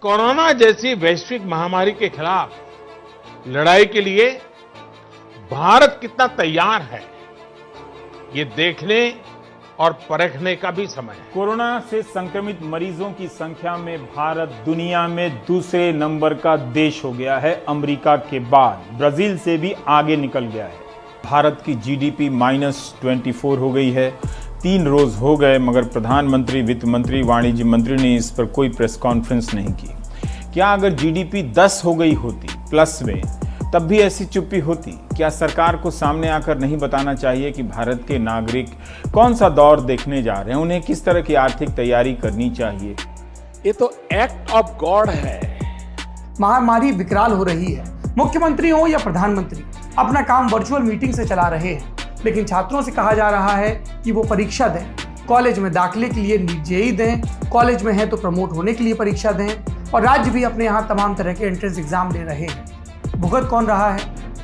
Corona जैसी वैश्विक महामारी के खिलाफ लड़ाई के लिए भारत कितना तैयार है, ये देखने और परखने का भी समय है। कोरोना से संक्रमित मरीजों की संख्या में भारत दुनिया में दूसरे नंबर का देश हो गया है। अमेरिका के बाद ब्राजील से भी आगे निकल गया है। भारत की जीडीपी -24 हो गई है। 3 रोज हो गए मगर प्रधानमंत्री, वित्त मंत्री, वाणिज्य मंत्री ने इस पर कोई प्रेस कॉन्फ्रेंस नहीं की। क्या अगर जीडीपी 10 हो गई होती प्लस में, तब भी ऐसी चुप्पी होती? क्या सरकार को सामने आकर नहीं बताना चाहिए कि भारत के नागरिक कौन सा दौर देखने जा रहे हैं, उन्हें किस तरह की आर्थिक तैयारी करनी चाहिए? ये तो एक्ट ऑफ गॉड है। महामारी विकराल हो रही है। मुख्यमंत्री हो या प्रधानमंत्री अपना काम वर्चुअल मीटिंग से चला रहे हैं, लेकिन छात्रों से कहा जा रहा है कि वो परीक्षा दें, कॉलेज में दाखिले के लिए नीट जेईई दें, कॉलेज में है तो प्रमोट होने के लिए परीक्षा दें, और राज्य भी अपने यहाँ तमाम तरह के एंट्रेंस एग्जाम ले रहे हैं। भुगत कौन रहा है?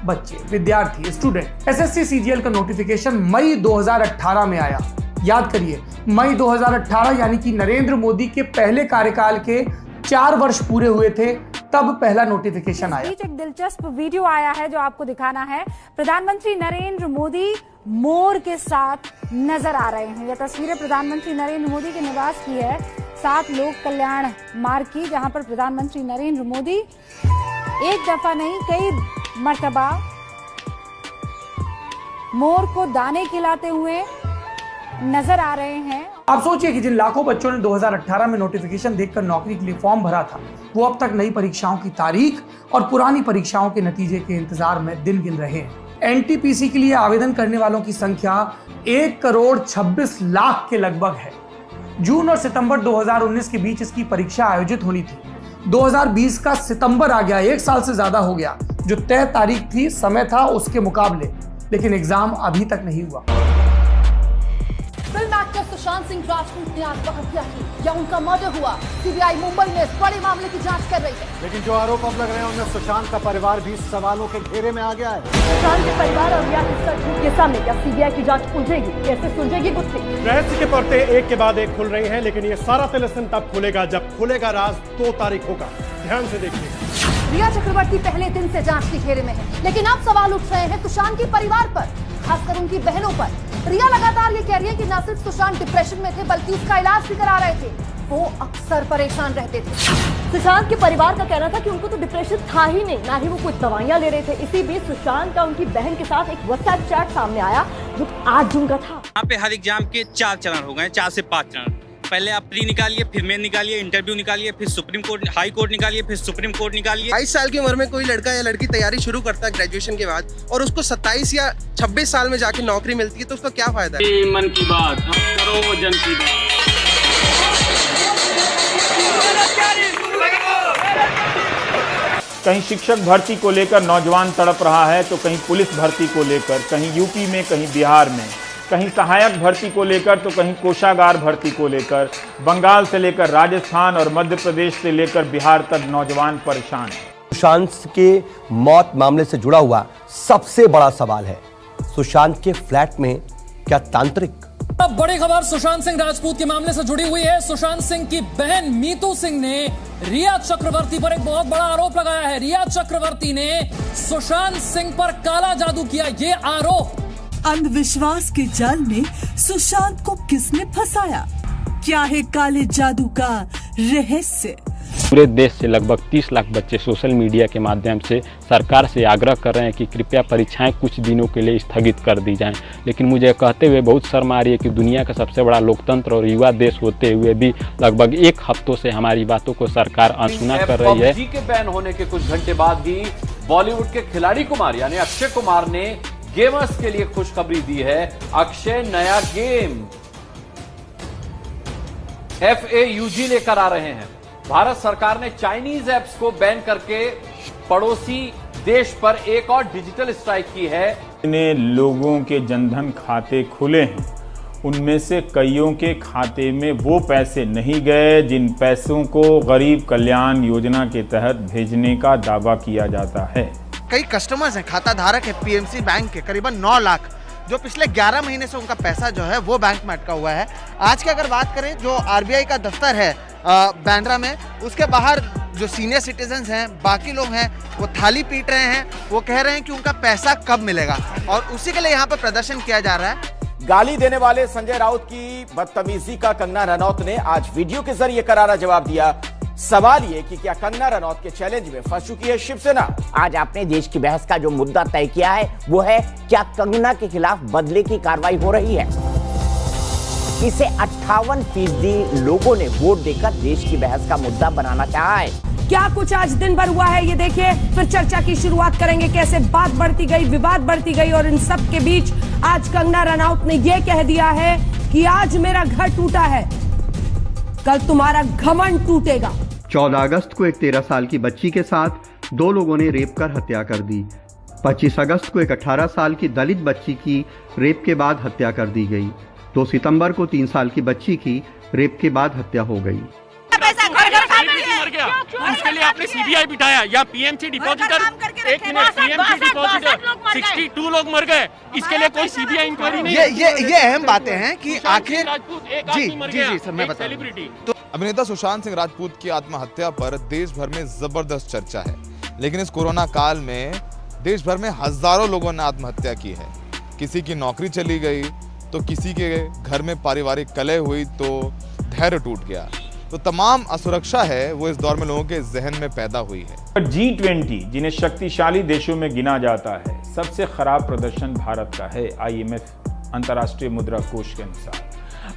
बच्चे, विद्यार्थी, स्टूडेंट। एसएससी सीजीएल का नोटिफिकेशन मई 2018 में आया। याद करिए, मई 2018 यानी कि नरेंद्र मोदी के पहले कार्यकाल के 4 वर्ष पूरे हुए थे, तब पहला नोटिफिकेशन आया। एक दिलचस्प वीडियो आया है जो आपको दिखाना है। प्रधानमंत्री नरेंद्र मोदी मोर के साथ नजर आ रहे हैं। यह तस्वीरें प्रधानमंत्री नरेंद्र मोदी के निवास की है, 7 लोक कल्याण मार्ग की, जहां पर प्रधानमंत्री नरेंद्र मोदी एक दफा नहीं कई मर्तबा मोर को दाने खिलाते हुए नजर आ रहे हैं। आप सोचिए कि जिन लाखों बच्चों ने 2018 में नोटिफिकेशन देखकर नौकरी के लिए फॉर्म भरा था, वो अब तक नई परीक्षाओं की तारीख और पुरानी परीक्षाओं के नतीजे के इंतजार में दिन गिन रहे हैं। एनटीपीसी के लिए आवेदन करने वालों की संख्या 1,26,00,000 के लगभग है। जून और सितंबर 2019 के बीच इसकी परीक्षा आयोजित होनी थी। 2020 का सितंबर आ गया, 1 साल से ज्यादा हो गया। जो तय तारीख थी, समय था उसके मुकाबले, लेकिन एग्जाम अभी तक नहीं हुआ। फिल्म एक्टर सुशांत सिंह राजपूत ने आत्महत्या की या उनका मर्डर हुआ? सीबीआई मुंबई में इस बड़े मामले की जांच कर रही है। लेकिन जो आरोप अब लग रहे हैं उनमें सुशांत का परिवार भी सवालों के घेरे में आ गया है। सुशांत के परिवार और रिया के सच के सामने क्या सीबीआई की जांच उलझेगी? कैसे सुलझेगी गुत्थी? रहस्य के पर्दे एक के बाद एक खुल रहे हैं, लेकिन ये सारा तिलिस्म तब खुलेगा जब खुलेगा राज 2 तारीख होगा। ध्यान से देखिए। रिया चक्रवर्ती पहले दिन से जांच के घेरे में है, लेकिन अब सवाल उठ रहे हैं सुशांत के परिवार पर, खासकर उनकी बहनों पर। रिया लगातार ये कह रही है कि न सिर्फ सुशांत डिप्रेशन में थे, बल्कि उसका इलाज भी करा रहे थे। वो अक्सर परेशान रहते थे। सुशांत के परिवार का कहना था कि उनको तो डिप्रेशन था ही नहीं, ना ही वो कुछ दवाइयां ले रहे थे। इसी बीच सुशांत का उनकी बहन के साथ एक व्हाट्सएप चैट सामने आया जो 8 जून का था। यहाँ पे हर एग्जाम के 4 चरण हो गए, 4 से 5 चरण। पहले आप प्री निकालिए, फिर मेन निकालिए, इंटरव्यू निकालिए, फिर सुप्रीम कोर्ट, हाई कोर्ट निकालिए, फिर सुप्रीम कोर्ट निकालिए। 22 साल की उम्र में कोई लड़का या लड़की तैयारी शुरू करता है ग्रेजुएशन के बाद, और उसको 27 या 26 साल में जाके नौकरी मिलती है, तो उसका क्या फायदा है? मन की बात, करो जन की बात। कहीं शिक्षक भर्ती को लेकर नौजवान तड़प रहा है, तो कहीं पुलिस भर्ती को लेकर, कहीं यूपी में, कहीं बिहार में, कहीं सहायक भर्ती को लेकर, तो कहीं कोषागार भर्ती को लेकर। बंगाल से लेकर राजस्थान और मध्य प्रदेश से लेकर बिहार तक नौजवान परेशान हैं। सुशांत के मौत मामले से जुड़ा हुआ सबसे बड़ा सवाल है, सुशांत के फ्लैट में क्या तांत्रिक? अब बड़ी खबर सुशांत सिंह राजपूत के मामले से जुड़ी हुई है। सुशांत सिंह की बहन मीतू सिंह ने रिया चक्रवर्ती पर एक बहुत बड़ा आरोप लगाया है। रिया चक्रवर्ती ने सुशांत सिंह पर काला जादू किया, ये आरोप। अंधविश्वास के जाल में सुशांत को किसने फंसाया? क्या है काले जादू का रहस्य? पूरे देश से लगभग 30 लाख बच्चे सोशल मीडिया के माध्यम से सरकार से आग्रह कर रहे हैं कि कृपया परीक्षाएं कुछ दिनों के लिए स्थगित कर दी जाएं। लेकिन मुझे कहते हुए बहुत शर्म आ रही है कि दुनिया का सबसे बड़ा लोकतंत्र और युवा देश होते हुए भी लगभग 1 हफ्तों से हमारी बातों को सरकार अनसुना कर रही है। PUBG के बैन होने के कुछ घंटे बाद ही बॉलीवुड के खिलाड़ी कुमार यानी अक्षय कुमार ने गेमर्स के लिए खुशखबरी दी है। अक्षय नया गेम FAUG लेकर आ रहे हैं। भारत सरकार ने चाइनीज ऐप्स को बैन करके पड़ोसी देश पर एक और डिजिटल स्ट्राइक की है। जितने लोगों के जनधन खाते खुले हैं, उनमें से कईयों के खाते में वो पैसे नहीं गए जिन पैसों को गरीब कल्याण योजना के तहत भेजने का दावा किया जाता है। कई कस्टमर्स हैं, खाता धारक है PMC बैंक के, करीबन 9 लाख, जो पिछले 11 महीने से उनका पैसा जो है वो बैंक में अटका हुआ है। आज की अगर बात करें, जो RBI का दफ्तर है बांद्रा में, उसके बाहर जो सीनियर सिटीजन्स हैं, बाकी लोग हैं, वो थाली पीट रहे हैं, वो कह रहे हैं कि उनका पैसा कब मिलेगा, और उसी के लिए यहाँ पर प्रदर्शन किया जा रहा है। गाली देने वाले संजय राउत की बदतमीजी का कंगना रनौत ने आज वीडियो के जरिए करारा जवाब दिया। सवाल ये कि क्या कंगना रनौत के चैलेंज में फंस चुकी है शिवसेना? आज आपने देश की बहस का जो मुद्दा तय किया है वो है क्या कंगना के खिलाफ बदले की कार्रवाई हो रही है। इसे 58% लोगों ने वोट देकर देश की बहस का मुद्दा बनाना चाहा है। क्या कुछ आज दिन भर हुआ है ये देखिए, फिर चर्चा की शुरुआत करेंगे। कैसे बात बढ़ती गई, विवाद बढ़ती गई, और इन सब के बीच आज कंगना रनौत ने यह कह दिया है कि आज मेरा घर टूटा है, कल तुम्हारा घमंड टूटेगा। 14 अगस्त को एक 13 साल की बच्ची के साथ 2 लोगों ने रेप कर हत्या कर दी। 25 अगस्त को एक 18 साल की दलित बच्ची की रेप के बाद हत्या कर दी गई। 2 सितंबर को 3 साल की बच्ची की रेप के बाद हत्या हो गई। उसके लिए आपने सीबीआई बिठाया या पीएमसी डिपॉजिटर, एक मिनट, पीएमसी डिपॉजिटर 62 लोग मर गए, इसके लिए कोई सीबीआई इंक्वायरी नहीं। ये अहम बातें हैं कि आखिर जी सर मैं बता सेलिब्रिटी। अभिनेता सुशांत सिंह राजपूत की आत्महत्या पर देश भर में जबरदस्त चर्चा है, लेकिन इस कोरोना काल में देश भर में हजारों लोगों ने आत्महत्या की है। किसी की नौकरी चली गई तो किसी के घर में पारिवारिक कलह हुई तो धैर्य टूट गया। तो तमाम असुरक्षा है वो इस दौर में लोगों के जहन में पैदा हुई है। G20 जिन्हें शक्तिशाली देशों में गिना जाता है, सबसे खराब प्रदर्शन भारत का है IMF अंतर्राष्ट्रीय मुद्रा कोष के अनुसार।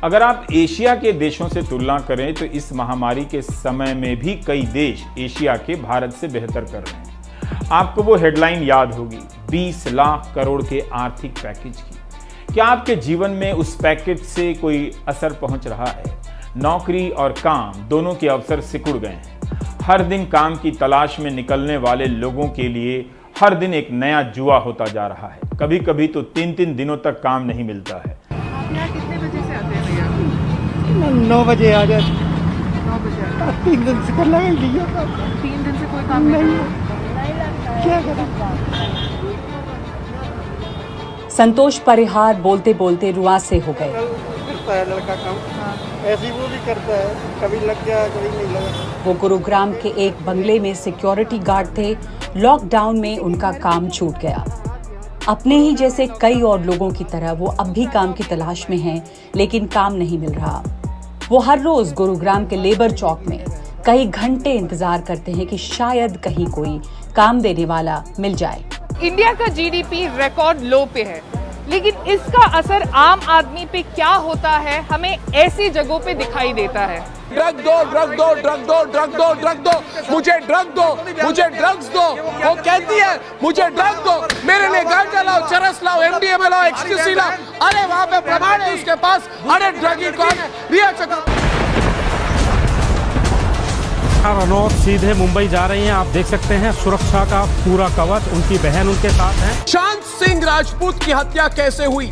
अगर आप एशिया के देशों से तुलना करें तो इस महामारी के समय में भी कई देश एशिया के भारत से बेहतर कर रहे हैं। आपको वो हेडलाइन याद होगी 20 लाख करोड़ के आर्थिक पैकेज की। क्या आपके जीवन में उस पैकेज से कोई असर पहुंच रहा है? नौकरी और काम दोनों के अवसर सिकुड़ गए हैं। हर दिन काम की तलाश में निकलने वाले लोगों के लिए हर दिन एक नया जुआ होता जा रहा है। कभी कभी तो 3-3 दिनों तक काम नहीं मिलता है। आप यहाँ कितने बजे से आते हैं भैया? 9 बजे आ जाते। 9 बजे 3 दिन से कर लगा लिया। 3 दिन से कोई काम नहीं है, क्या करें? संतोष परिहार बोलते बोलते रुआंसे हो गए। करता है लड़का काम, ऐसे ही वो भी करता है, कभी लग गया कभी नहीं लगा। वो गुरुग्राम के एक बंगले में सिक्योरिटी गार्ड थे। लॉकडाउन में उनका काम छूट गया। अपने ही जैसे कई और लोगों की तरह वो अब भी काम की तलाश में हैं, लेकिन काम नहीं मिल रहा। वो हर रोज गुरुग्राम के लेबर चौक में कई घंटे इंतजार करते हैं कि शायद कहीं कोई काम देने वाला मिल जाए। इंडिया का जीडीपी रिकॉर्ड लो पे है, लेकिन इसका असर आम आदमी पे क्या होता है हमें ऐसी जगहों पे दिखाई देता है। ड्रग दो, ड्रग दो, ड्रग दो, ड्रग दो, ड्रग दो, मुझे ड्रग दो, मुझे ड्रग्स दो। वो कहती है मुझे ड्रग दो, मेरे लिए गांजा लाओ, चरस लाओ, MDMA लाओ, एक्सटेंसी लाओ। अरे वहां पे प्रमाण है उसके पास। अरे ड्रगी कौन है? रिया चक्रवर्ती। रनौत सीधे मुंबई जा रही हैं। आप देख सकते हैं सुरक्षा का पूरा कवच, उनकी बहन उनके साथ है। सुशांत सिंह राजपूत की हत्या कैसे हुई,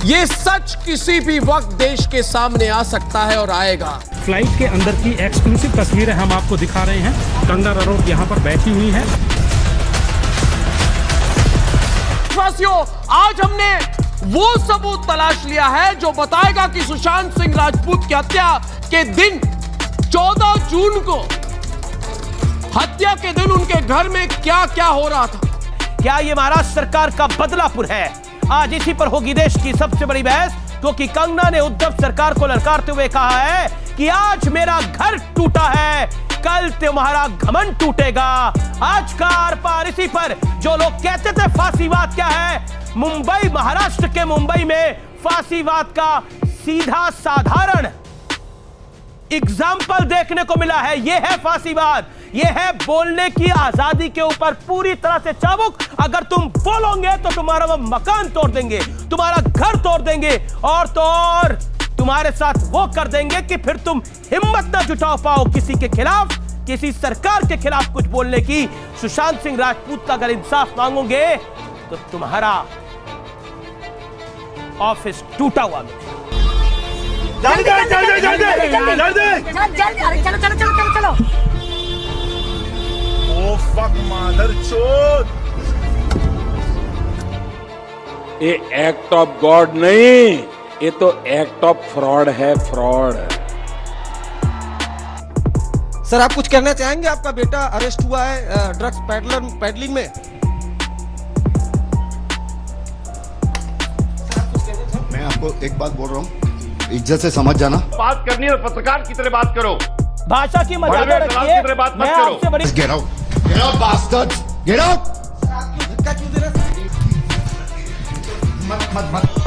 ये सच किसी भी वक्त देश के सामने आ सकता है और आएगा। फ्लाइट के अंदर की एक्सक्लूसिव तस्वीरें हम आपको दिखा रहे हैं। कंगना रनौत यहाँ पर बैठी हुई है। वासियों, आज हमने वो सबूत तलाश लिया है जो बताएगा कि सुशांत सिंह राजपूत की हत्या के दिन 14 जून को हत्या के दिन उनके घर में क्या क्या हो रहा था। क्या ये महाराष्ट्र सरकार का बदलापुर है? आज इसी पर होगी देश की सबसे बड़ी बहस, क्योंकि कंगना ने उद्धव सरकार को ललकारते हुए कहा है कि आज मेरा घर टूटा है, कल तुम्हारा घमंड टूटेगा। आज का आर पार इसी पर। जो लोग कहते थे फांसीवाद क्या है, मुंबई, महाराष्ट्र के मुंबई में फांसीवाद का सीधा साधारण एग्जाम्पल देखने को मिला है। यह है फांसीवाद, यह है बोलने की आजादी के ऊपर पूरी तरह से चाबुक। अगर तुम बोलोगे तो तुम्हारा वो मकान तोड़ देंगे, तुम्हारा घर तोड़ देंगे, और तो और तुम्हारे साथ वो कर देंगे कि फिर तुम हिम्मत ना जुटा पाओ किसी के खिलाफ, किसी सरकार के खिलाफ कुछ बोलने की। सुशांत सिंह राजपूत का अगर इंसाफ मांगोगे तो तुम्हारा ऑफिस टूटा हुआ मिलेगा। जल्दी जल्दी जल्दी जल्दी, अरे चलो चलो चलो चलो चलो। ओ फक मदरचोद, ये एक्ट ऑफ गॉड नहीं, ये तो एक्ट ऑफ फ्रॉड है, फ्रॉड। सर आप कुछ कहना चाहेंगे? आपका बेटा अरेस्ट हुआ है ड्रग्स पैडलिंग में। मैं आपको एक बात बोल रहा हूँ, इज्जत से समझ जाना। बात करनी है पत्रकार की तरह बात करो, भाषा की मर्यादा रखिए। बात मत करो। Get out bastards, get out। धक्का क्यों दे रहे? मत